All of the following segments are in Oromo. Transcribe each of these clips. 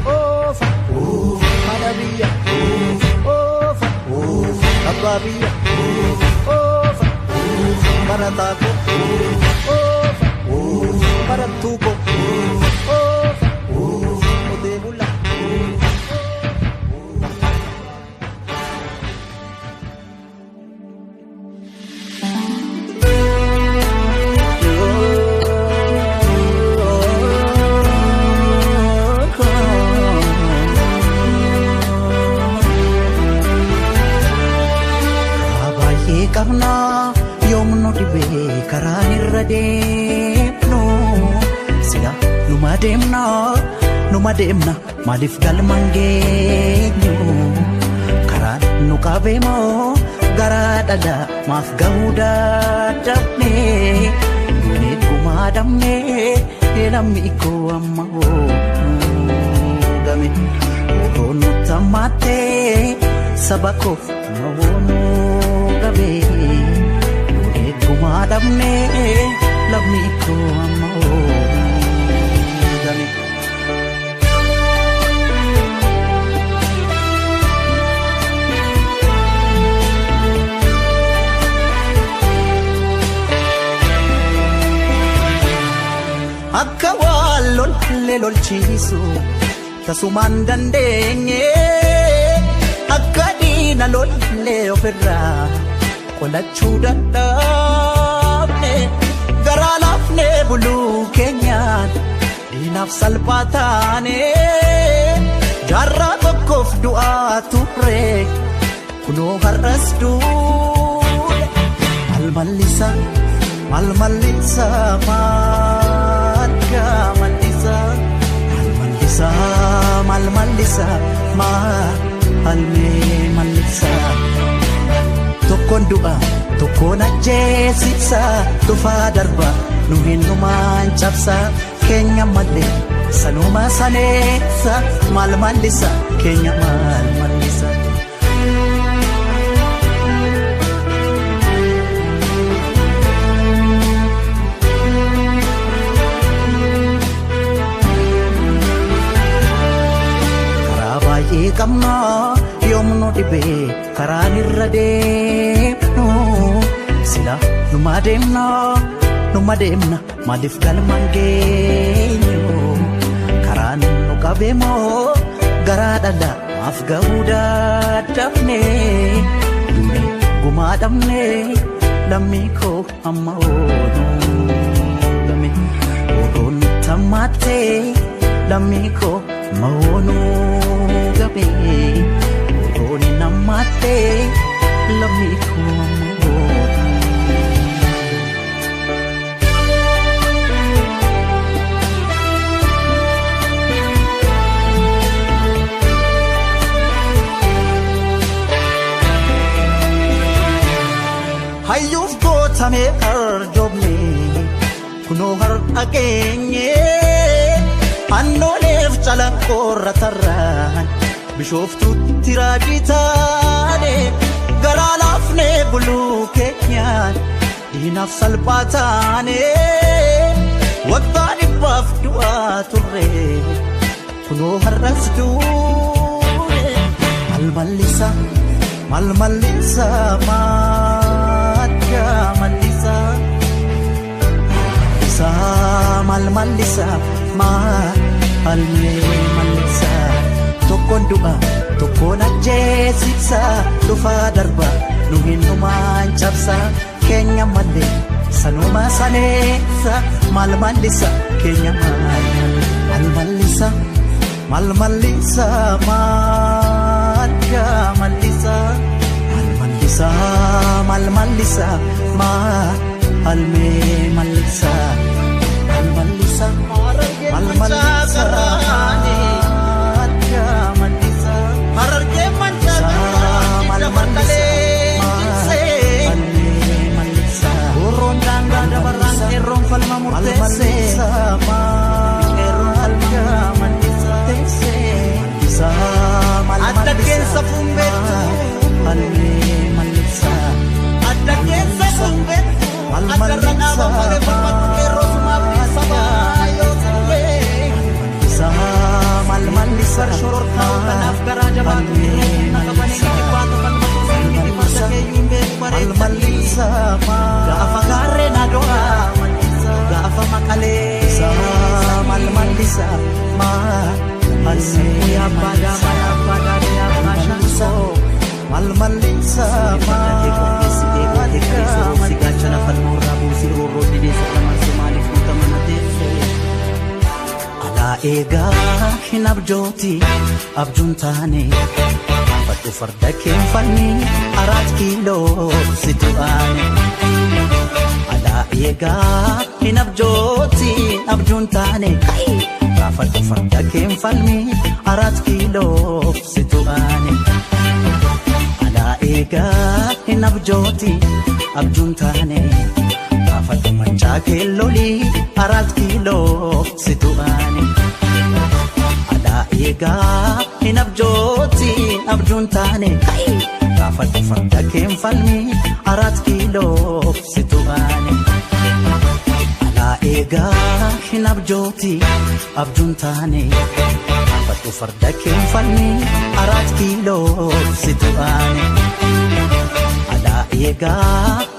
Oofa, Manabia, Oofa, Ababia, Oofa, Maratako, Oofa, Maratuko, Oofa, Odebula. Kabna yomno dibe karan irra deemnu sila numa deemna maalif galman geenyu karan nu qabeemoo garaa dhala maaf gahuu dadhabne duuniit gumaa dhabne lammi koo amma hoogame otoo nu tammaatte saba koof mawoonu duuniit gumaa dhabne lammi koo amma hoogame. Akka waan lolchiisu tasumaan dandeenye akka diina lollee ofirraa qolachuu dadhabne garaa laafne buluu keenyaan diinaaf salphaa taane jaarraa tokkoof du'aa turre kunoo har'as duule malmallisa malmallisa malmallisa malmallisa tokkoon du'a tokkoon ajjeesisa dhufaa darba nu hinnumaan cabsa keenya malee sanuma saneessa malmallisa keenya malmallisa. Kamna yomno dibe karan irra deemnu sila numa deemna maalif galman geenyu karan nu qabeemoo garaa dhala maaf gahuu dadhabne duuniit gumaa dhabne lammi koo amma hoogame otoo nu tammaatte lammi koo mawoonu Roni namate lammi koo amma hayyuuf gootame arjoomne kunoo har'a geenye annooleef calaqqoorra tarraan Bishooftuutti raajii taane garaa laafne buluu keenyaan diinaaf salphaa taane waggaa dhibbaaf du'aa turre kunoo har'as duune malmallisa malmallisa malmallisa malmallisa malmallisa. Tokkoon du'a tokkoon ajjeesisa dhufaa darba nu hinnumaan cabsa keenya malee sanuma saneessa malmallisa keenya malmallisa malmallisa malmallisa malmallisa malmallisa malmallisa malmallisa malmallisa Harargee manjaa malmallisa Oroon daangaa dabarraan qeerroon falma murteesse qeerroon falma murteesse adda keessa fuunbeettu adda keessa fuunbeettu adda irra dhaaba malee falmatu qeerroon malisa ma malisa pada mal malisa ma si gacha na panmura busi uro di sa naman sumali punta manatese ala ega hinabjoti abjuntane fatu fardakin fanni 4 kilo situane ala ega hinabjoti abjuntane fatu fardakin fanni 4 kilo situane ala ega hinabjoti abjuntane fatu manchake loli 4 kilo situane ala ega hinabjoti abjuntane fatu fardakin fanni 4 kilo situane ala ega hinabjoti abjuntane fatu fardakin fanni 4 kilo situane ala ega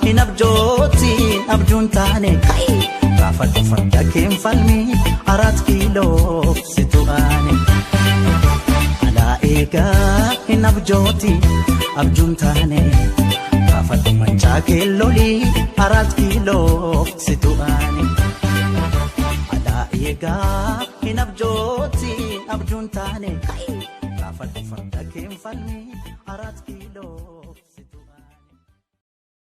hinabjoti abjuntane fatu fardakin fanni 4 kilo situane ala ega hinabjoti abjuntane fatu manchake loli 4 kilo situane ala ega hinabjoti abjuntane fatu fardakin fanni 4 kilo